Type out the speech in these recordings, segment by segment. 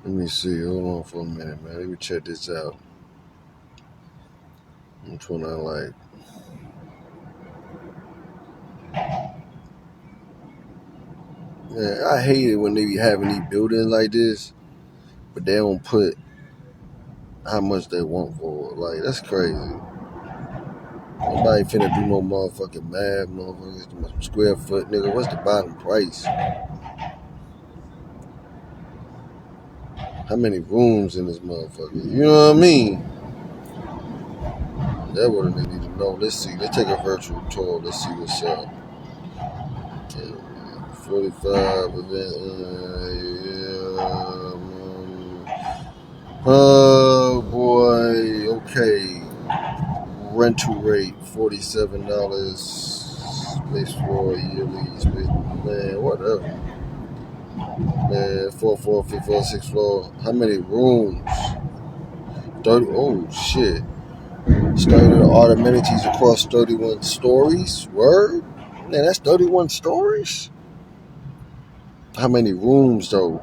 Let me see. Hold on for a minute, man. Let me check this out. Which one I like? Man, I hate it when they be having these buildings like this, but they don't put how much they want for it. Like, that's crazy. Nobody finna do no motherfucking math, motherfuckers. Square foot, nigga. What's the bottom price? How many rooms in this motherfucker? You know what I mean? That's what they need to know. Let's see. Let's take a virtual tour. Let's see what's up. 45 event. Oh boy. Okay. Rental rate $47. Space floor yearly. Space. Man, whatever. Man, 4th floor, 5th floor, 6th floor. How many rooms? 30. Oh shit. Standard art amenities across 31 stories. Word? Man, that's 31 stories? How many rooms, though?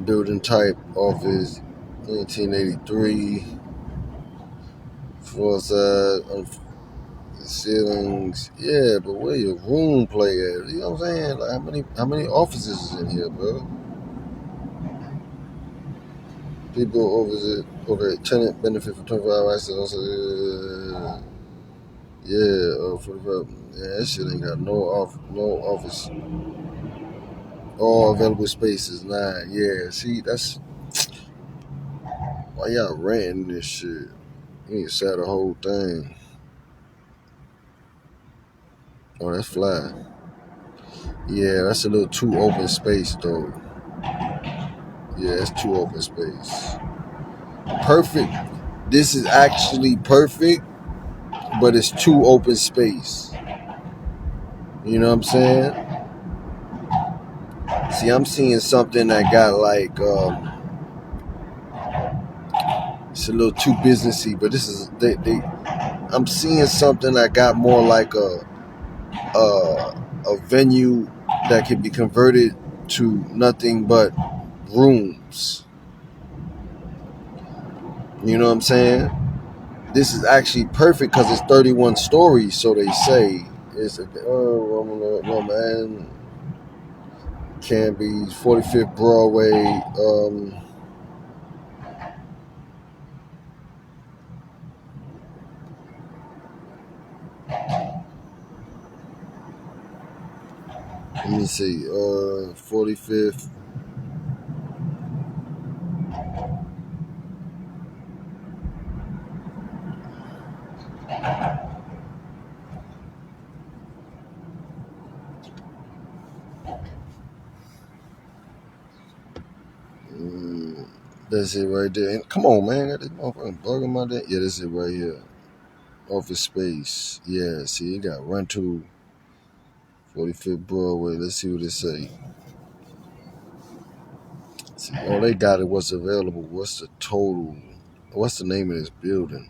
Building type, office, 1983. Floor size, ceilings. Yeah, but where your room play at? You know what I'm saying? Like, how many offices is in here, bro? People visit. Okay, tenant benefit for 25 hours. Yeah, 45. Yeah, that shit ain't got no office. All available spaces 9. Yeah, see, that's why y'all renting this shit. You need to sell the whole thing. Oh, that's fly. Yeah, that's a little too open space though. Yeah, it's too open space. Perfect. This is actually perfect, but it's too open space. You know what I'm saying? See, I'm seeing something that got like it's a little too businessy, but this is I'm seeing something that got more like a venue that can be converted to nothing but rooms. You know what I'm saying? This is actually perfect because it's 31 stories, so they say. It's no man. Can be 45th Broadway. Let me see. 45th. That's it right there. And come on, man. Got this motherfucking bug in my day. Yeah, that's it right here. Office space. Yeah, see, it got rental. 45th Broadway. Let's see what it say. See, all they got is what's available. What's the total? What's the name of this building?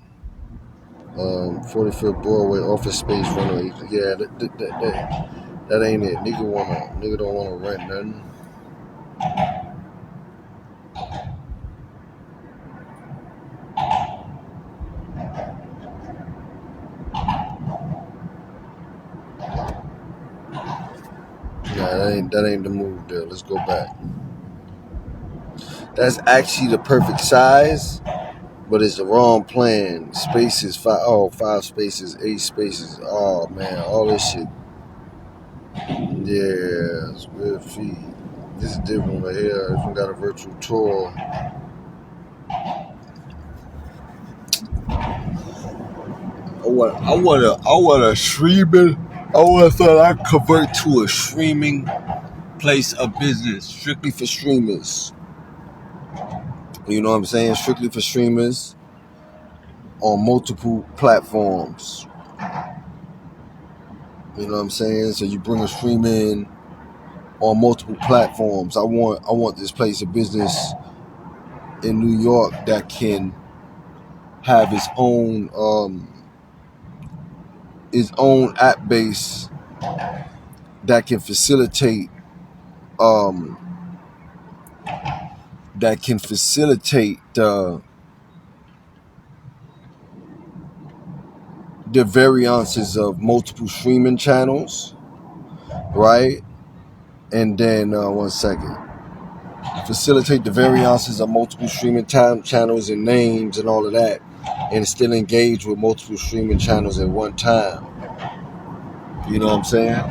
45th Broadway office space rental. Yeah, that ain't it. Nigga don't wanna rent nothing. Nah, that ain't the move there. Let's go back. That's actually the perfect size, but it's the wrong plan. Spaces 5 spaces, 8 spaces. Oh man, all this shit. Yeah, square feet. This is different right here. If we got a virtual tour. I want a streaming. I would thought I'd convert to a streaming place of business strictly for streamers. You know what I'm saying? Strictly for streamers on multiple platforms. You know what I'm saying? So you bring a stream in on multiple platforms. I want this place of business in New York that can have its own app base that can facilitate um, the variances of multiple streaming channels, right? And then one second, facilitate the variances of multiple streaming channels and names and all of that, and still engage with multiple streaming channels at one time. You know what I'm saying?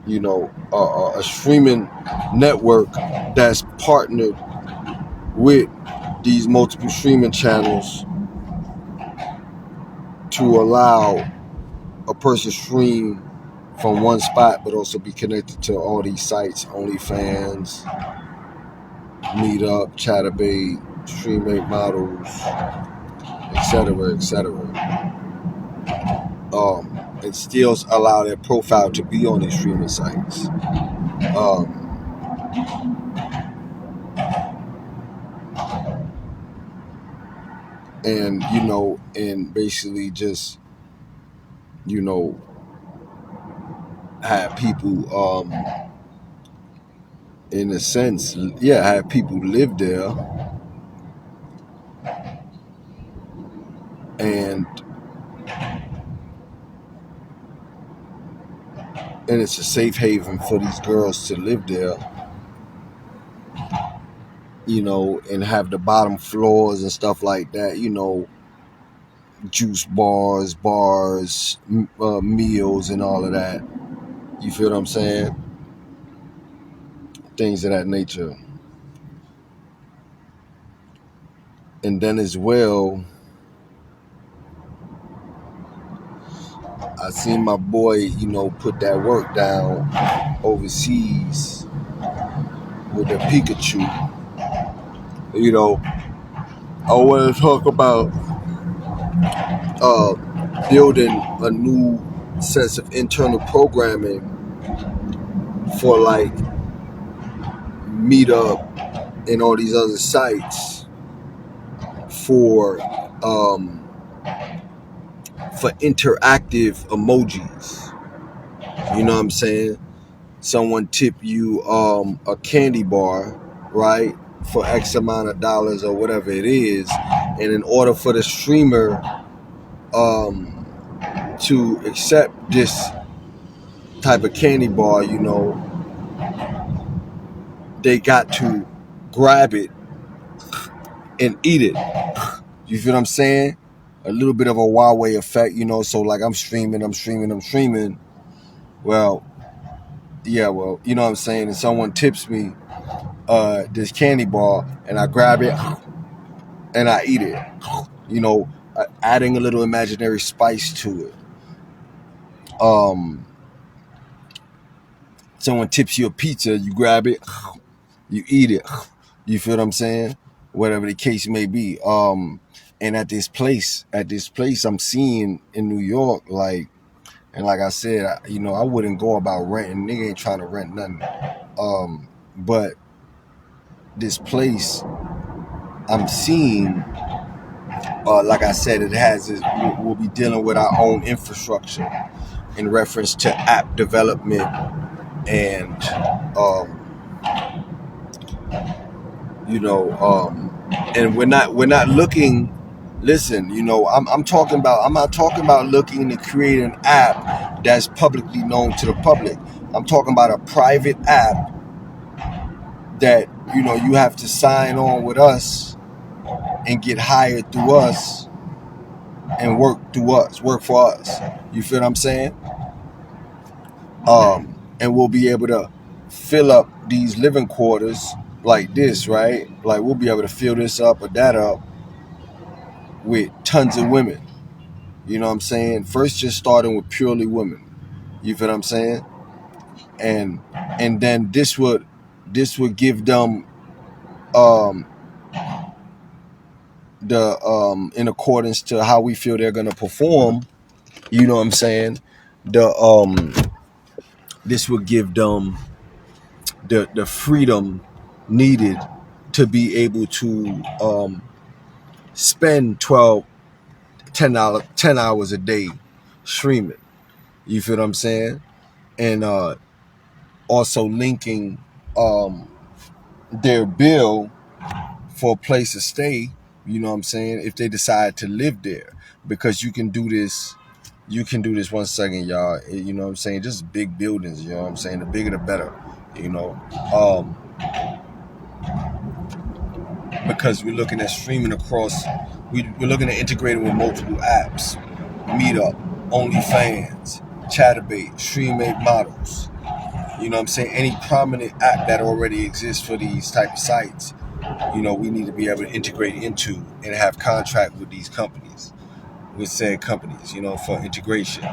You know, a streaming network that's partnered with these multiple streaming channels to allow a person stream from one spot, but also be connected to all these sites: OnlyFans, Meetup, Chatterbait, Streammate Models, etc., etc. And still allow their profile to be on these streaming sites. And you know, and basically just, you know, have people in a sense, yeah, have people live there, and it's a safe haven for these girls to live there, you know, and have the bottom floors and stuff like that, you know, juice bars, meals and all of that. You feel what I'm saying? Things of that nature. And then as well, I seen my boy, you know, put that work down overseas with the Pikachu. You know, I want to talk about building a new sense of internal programming for like Meetup and all these other sites for interactive emojis. You know what I'm saying? Someone tip you a candy bar, right, for X amount of dollars or whatever it is, and in order for the streamer to accept this type of candy bar, you know, they got to grab it and eat it. You feel what I'm saying? A little bit of a Huawei effect, you know. So like I'm streaming. Well, yeah, well, you know what I'm saying? And someone tips me this candy bar, and I grab it and I eat it. You know, adding a little imaginary spice to it. Someone tips you a pizza, you grab it, you eat it. You feel what I'm saying? Whatever the case may be. And at this place I'm seeing in New York, like, and like I said, you know, I wouldn't go about renting. Nigga ain't trying to rent nothing. But this place I'm seeing, like I said, it has this, we'll be dealing with our own infrastructure in reference to app development and you know, and we're not looking. Listen, you know, I'm not talking about looking to create an app that's publicly known to the public. I'm talking about a private app that, you know, you have to sign on with us and get hired through us and work for us. You feel what I'm saying? And we'll be able to fill up these living quarters like this, right? Like we'll be able to fill this up or that up with tons of women. You know what I'm saying? First, just starting with purely women. You feel what I'm saying? And then this would give them the in accordance to how we feel they're gonna perform. You know what I'm saying? This would give them the freedom needed to be able to spend 12 10 hours a day streaming. You feel what I'm saying? And also linking their bill for a place to stay, you know what I'm saying, if they decide to live there. Because you can do this, 1 second, y'all. You know what I'm saying? Just big buildings, you know what I'm saying? The bigger the better, you know. Because we're looking at streaming across, we're looking at integrating with multiple apps, Meetup, OnlyFans, Chatterbait, StreamMate models. You know what I'm saying? Any prominent app that already exists for these type of sites, you know, we need to be able to integrate into and have contract with these companies, with said companies, you know, for integration,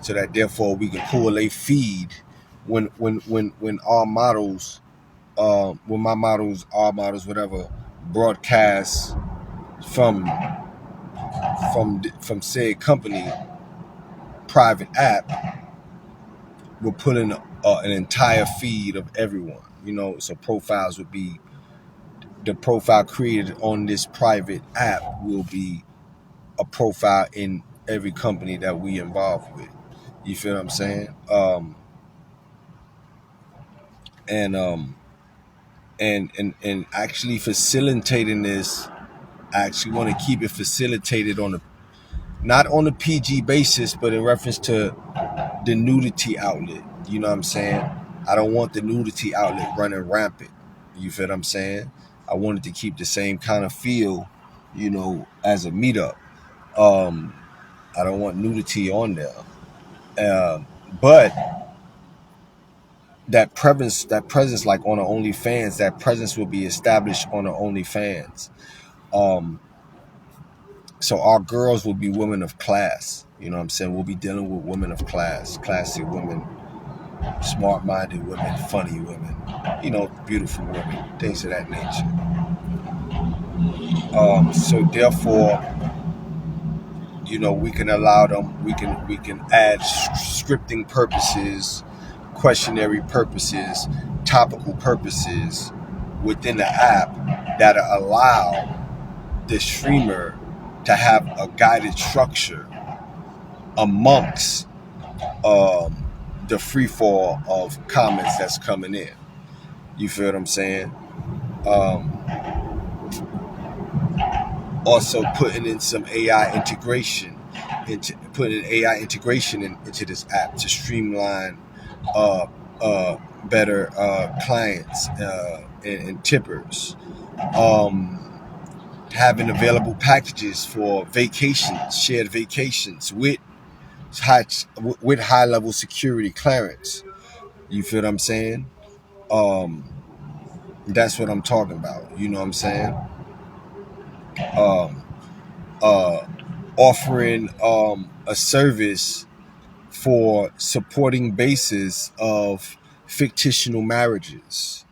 so that therefore we can pull a feed when our models, when my models, our models, whatever, broadcast from said company private app, we're putting an entire feed of everyone, you know. So profiles would be, the profile created on this private app will be a profile in every company that we involved with. You feel what I'm saying? And actually facilitating this, I actually want to keep it facilitated on not on a PG basis, but in reference to the nudity outlet. You know what I'm saying? I don't want the nudity outlet running rampant. You feel what I'm saying? I wanted to keep the same kind of feel, you know, as a Meetup. I don't want nudity on there. But that presence, like on the OnlyFans, that presence will be established on the OnlyFans. So our girls will be women of class. You know what I'm saying? We'll be dealing with women of class, classy women, smart-minded women, funny women, you know, beautiful women, things of that nature. So therefore, you know, we can allow them, we can add scripting purposes, questionnaire purposes, topical purposes within the app that allow the streamer to have a guided structure amongst the free fall of comments that's coming in. You feel what I'm saying? Also putting in some AI integration, into this app to streamline better clients and tippers. Having available packages for vacations, shared vacations with high level security clearance. You feel what I'm saying? That's what I'm talking about. You know what I'm saying? Offering a service for supporting basis of fictional marriages.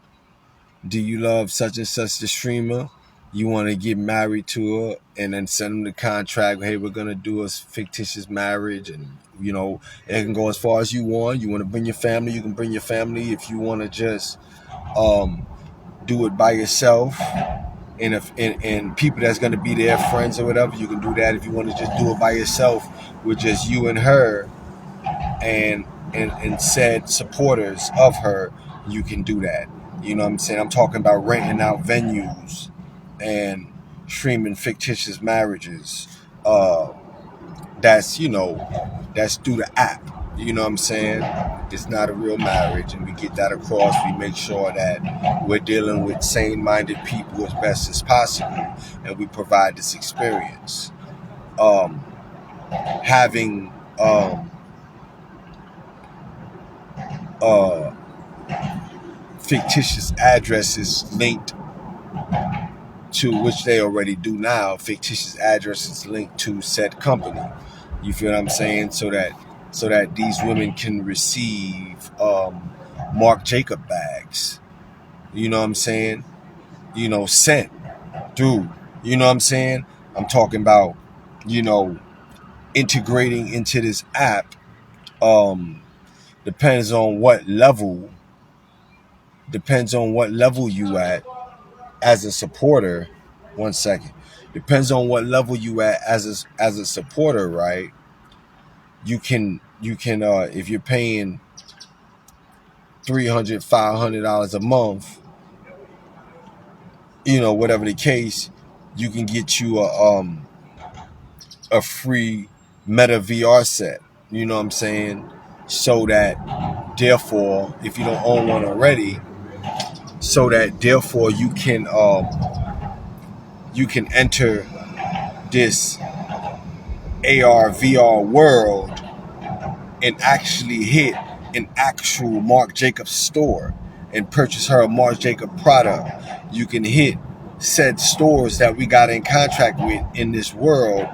Do you love such and such the streamer? You want to get married to her, and then send them the contract. Hey, we're gonna do a fictitious marriage, and you know it can go as far as you want. You want to bring your family, you can bring your family. If you want to just do it by yourself, and and people that's gonna be there, friends or whatever, you can do that. If you want to just do it by yourself with just you and her, and said supporters of her, you can do that. You know what I'm saying? I'm talking about renting out venues and streaming fictitious marriages. That's, you know, that's through the app. You know what I'm saying? It's not a real marriage, and we get that across. We make sure that we're dealing with sane-minded people as best as possible, and we provide this experience. Having fictitious addresses linked to, which they already do now, fictitious addresses linked to said company. You feel what I'm saying? So that these women can receive Marc Jacob bags. You know what I'm saying? You know, sent through. You know what I'm saying? I'm talking about, you know, integrating into this app. Depends on what level you at as a supporter. 1 second. Depends on what level you at as a supporter, right? You can if you're paying $300, $500 a month, whatever the case, you can get you a free Meta VR set. You know what I'm saying? So that therefore, if you don't own one already, so that therefore you can enter this AR VR world and actually hit an actual Marc Jacobs store and purchase her a Marc Jacobs product. You can hit said stores that we got in contract with in this world,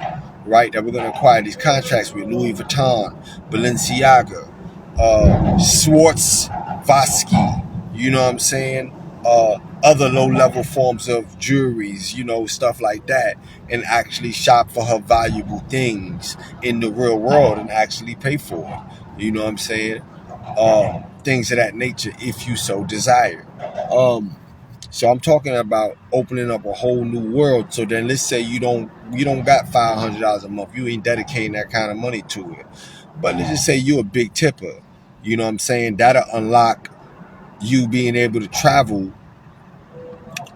right? That we're going to acquire these contracts with: Louis Vuitton, Balenciaga, Swarovski. You know what I'm saying? Other low-level forms of jewelries, stuff like that, and actually shop for her valuable things in the real world and actually pay for it. You know what I'm saying? Things of that nature, if you so desire. So I'm talking about opening up a whole new world. So then let's say you don't got $500 a month. You ain't dedicating that kind of money to it. But let's just say you're a big tipper. You know what I'm saying? That'll unlock you being able to travel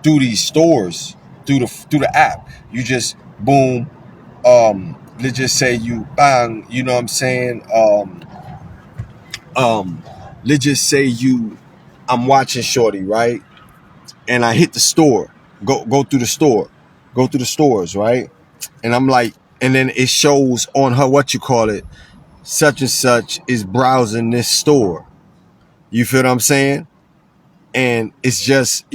through these stores, through the app. You just boom. Let's just say you bang. You know what I'm saying? Let's just say I'm watching Shorty, right? And I hit the store, go through the store, go through the stores, right? And I'm like, and then it shows on her, what you call it, such and such is browsing this store. You feel what I'm saying? And it's just, what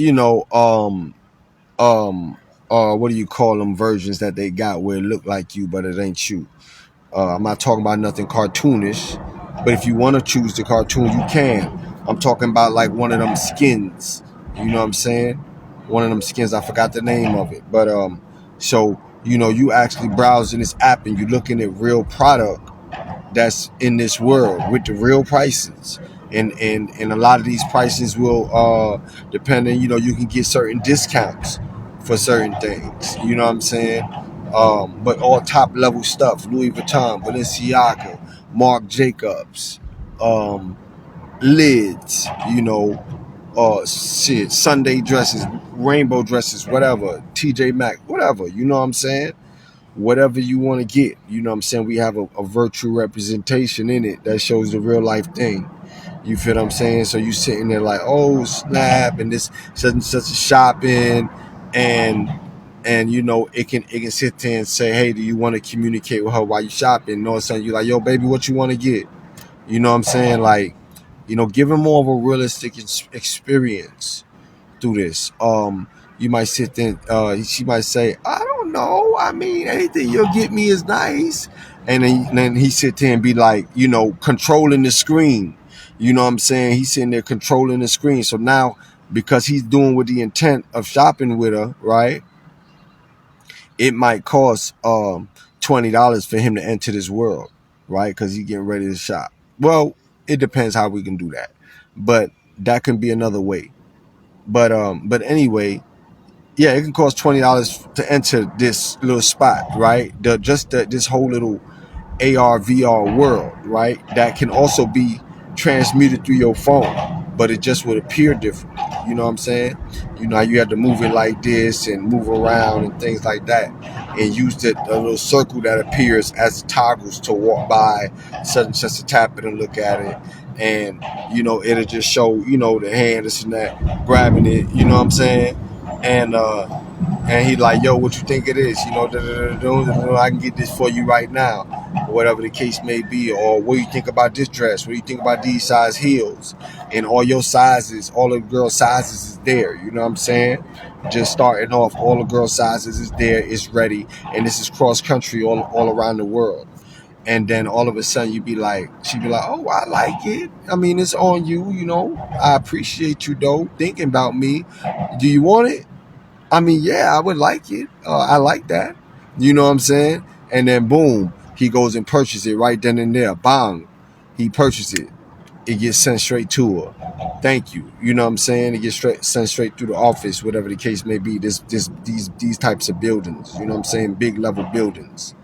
do you call them, versions that they got where it look like you, but it ain't you. I'm not talking about nothing cartoonish, but if you want to choose the cartoon, you can. I'm talking about like one of them skins. You know what I'm saying? One of them skins. I forgot the name of it, but so you actually browsing this app and you looking at real product that's in this world with the real prices. And a lot of these prices will depend on, you can get certain discounts for certain things. You know what I'm saying? But all top level stuff: Louis Vuitton, Balenciaga, Marc Jacobs, lids, Sunday dresses, rainbow dresses, whatever, TJ Maxx, whatever, you know what I'm saying? Whatever you want to get, you know what I'm saying? We have a virtual representation in it that shows the real life thing. You feel what I'm saying? So you sitting there like, oh snap, and this such and such a shopping, and it can sit there and say, hey, do you want to communicate with her while you shopping? And all of a sudden you're like, yo baby, what you want to get? You know what I'm saying? Like, give her more of a realistic experience through this. You might sit there, she might say, I don't know, I mean, anything you'll get me is nice. And then he sit there and be like, controlling the screen. You know what I'm saying? He's sitting there controlling the screen. So now, because he's doing with the intent of shopping with her, right? It might cost $20 for him to enter this world, right? Because he's getting ready to shop. Well, it depends how we can do that. But that can be another way. But anyway, yeah, it can cost $20 to enter this little spot, right? This whole little AR VR world, right? That can also be transmuted through your phone, but it just would appear different. You know what I'm saying? You have to move it like this and move around and things like that, and use a little circle that appears as toggles to walk by, such and such, to tap it and look at it, and it'll just show the hand, this and that, grabbing it. You know what I'm saying? And he like, yo, what you think it is? I can get this for you right now, or whatever the case may be. Or what do you think about this dress? What do you think about these size heels? And all your sizes, all the girl sizes is there. You know what I'm saying? Just starting off, all the girl sizes is there, it's ready, and this is cross country all around the world. And then all of a sudden she'd be like, oh, I like it. I mean, it's on you, I appreciate you though, thinking about me. Do you want it? I mean, yeah, I would like it. I like that. You know what I'm saying? And then boom, he goes and purchases it right then and there. Bang, he purchased it. it gets sent straight to her. Thank you. You know what I'm saying? It gets sent straight through the office, whatever the case may be. These types of buildings. You know what I'm saying? Big level buildings.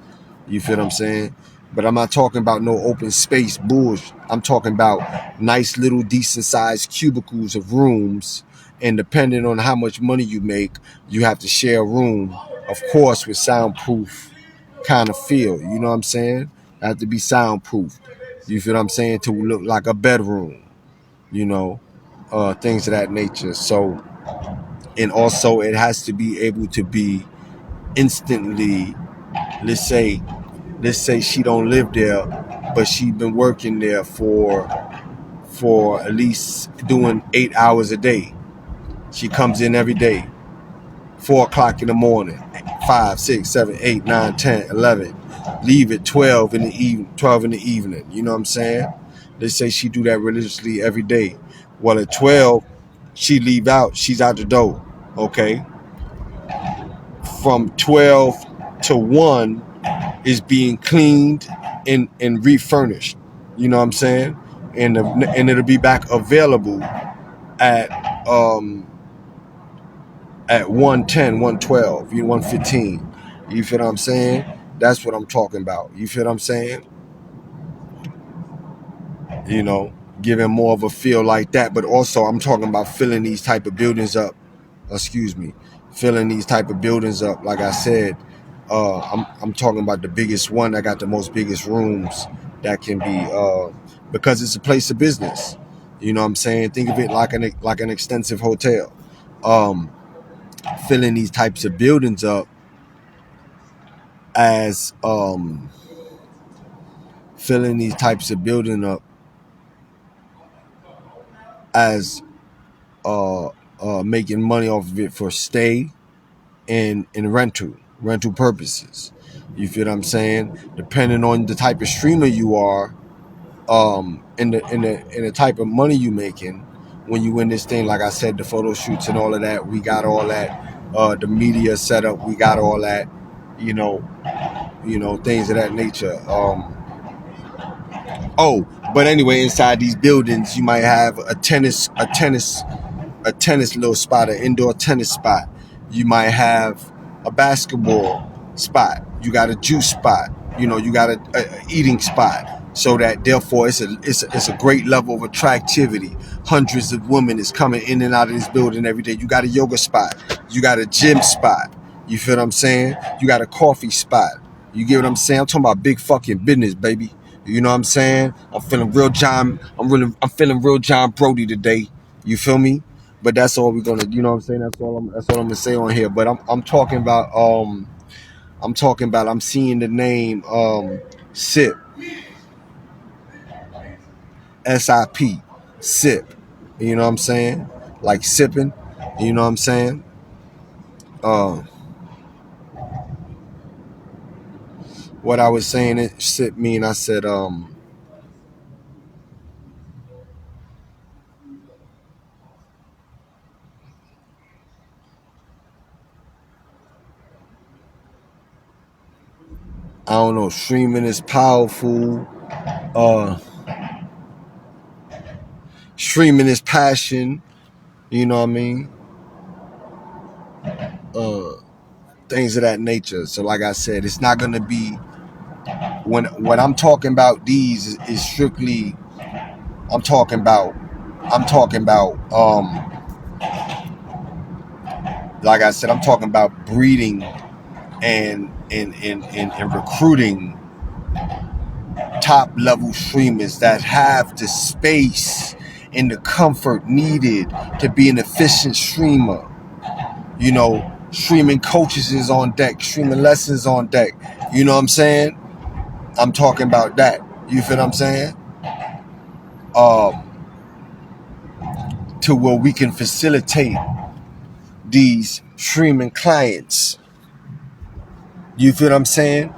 You feel what I'm saying? But I'm not talking about no open space bullshit. I'm talking about nice little decent sized cubicles of rooms. And depending on how much money you make, you have to share a room, of course, with soundproof kind of feel. You know what I'm saying? It have to be soundproof. You feel what I'm saying? To look like a bedroom, you know, things of that nature. So, and also it has to be able to be instantly, let's say she don't live there, but she been working there for at least doing 8 hours a day. She comes in every day, 4 o'clock in the morning, 5, 6, 7, 8, 9, 10, 11. Leave at 12 in the evening. You know what I'm saying? They say she do that religiously every day. Well, at 12, she leave out. She's out the door. Okay. From 12 to 1 is being cleaned and refurnished. You know what I'm saying? And it'll be back available at 110, 112, 115. You feel what I'm saying? That's what I'm talking about. You feel what I'm saying? You know, giving more of a feel like that. But also I'm talking about filling these type of buildings up. Filling these type of buildings up. Like I said, I'm talking about the biggest one that got the most biggest rooms that can be because it's a place of business. You know what I'm saying? Think of it like an extensive hotel. Filling these types of buildings up as filling these types of building up as making money off of it for stay and rental purposes. You feel what I'm saying? Depending on the type of streamer you are, and the type of money you making when you win this thing. Like I said, the photo shoots and all of that, we got all that. The media setup, we got all that. You know, things of that nature. Oh, but anyway, inside these buildings, you might have a tennis little spot, an indoor tennis spot. You might have a basketball spot. You got a juice spot. You know, you got a eating spot. So that therefore it's a great level of attractivity. Hundreds of women is coming in and out of this building every day. You got a yoga spot. You got a gym spot. You feel what I'm saying? You got a coffee spot. You get what I'm saying? I'm talking about big fucking business, baby. You know what I'm saying? I'm feeling real John Brody today. You feel me? But that's all we're gonna, you know what I'm saying? That's all I'm gonna say on here. But I'm talking about I'm seeing the name SIP. SIP. SIP. You know what I'm saying? Like sipping. You know what I'm saying? What I was saying it SIP mean, I said I don't know, streaming is powerful. Streaming is passion. You know what I mean? Things of that nature. So like I said, it's not gonna be when I'm talking about these is strictly I'm talking about like I said, I'm talking about breeding and recruiting top level streamers that have the space and the comfort needed to be an efficient streamer. You know, streaming coaches is on deck, streaming lessons on deck. You know what I'm saying? I'm talking about that. You feel what I'm saying? To where we can facilitate these streaming clients. You feel what I'm saying?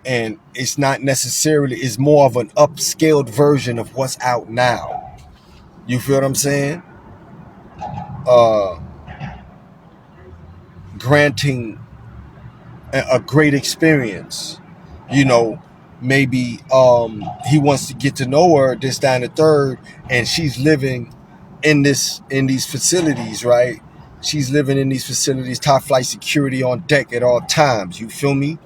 And it's not necessarily, it's more of an upscaled version of what's out now. You feel what I'm saying? Granting a great experience. You know, maybe he wants to get to know her, this, that, and the third, and she's living in these facilities, right? She's living in these facilities, top flight security on deck at all times. You feel me?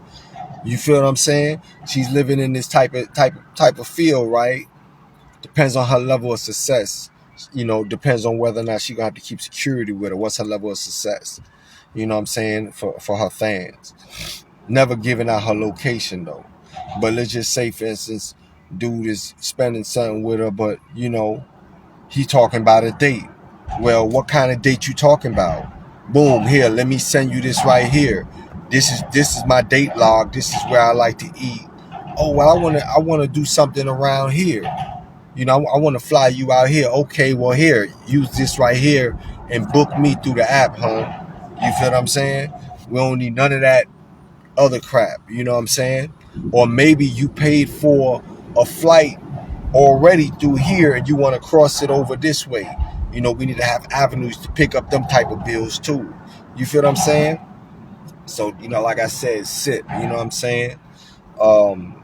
You feel what I'm saying? She's living in this type of field, right? Depends on her level of success. Depends on whether or not she gonna have to keep security with her. What's her level of success? You know what I'm saying? For her fans. Never giving out her location though. But let's just say, for instance, dude is spending something with her, but he talking about a date. Well, what kind of date you talking about? Boom, here, let me send you this right here. This is my date log. This is where I like to eat. Oh, well, I wanna do something around here. I want to fly you out here. Okay, well, here, use this right here and book me through the app, huh? You feel what I'm saying? We don't need none of that other crap. You know what I'm saying? Or maybe you paid for a flight already through here and you want to cross it over this way. We need to have avenues to pick up them type of bills too. You feel what I'm saying? So, like I said, sit. You know what I'm saying? Um,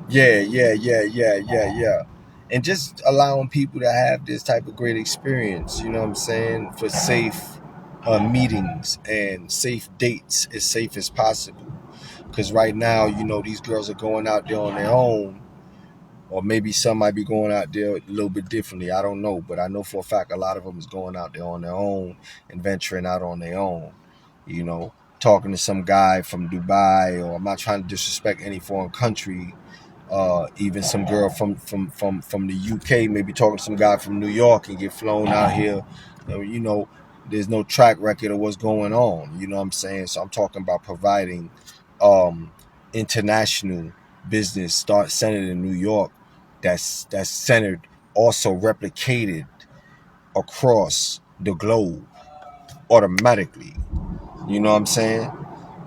yeah. And just allowing people to have this type of great experience, you know what I'm saying, for safe meetings and safe dates, as safe as possible. Because right now, these girls are going out there on their own, or maybe some might be going out there a little bit differently. I don't know, but I know for a fact a lot of them is going out there on their own and venturing out on their own. Talking to some guy from Dubai, or I'm not trying to disrespect any foreign country. Even some girl from the UK, maybe talking to some guy from New York and get flown out here. There's no track record of what's going on. You know what I'm saying? So I'm talking about providing international business start centered in New York. That's centered, also replicated across the globe automatically. You know what I'm saying?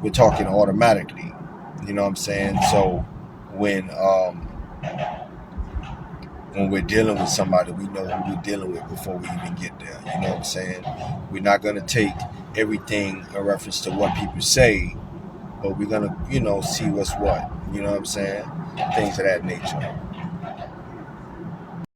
We're talking automatically. You know what I'm saying? So when we're dealing with somebody, we know who we're dealing with before we even get there. You know what I'm saying? We're not gonna take everything in reference to what people say, but we're gonna, see what's what. You know what I'm saying? Things of that nature.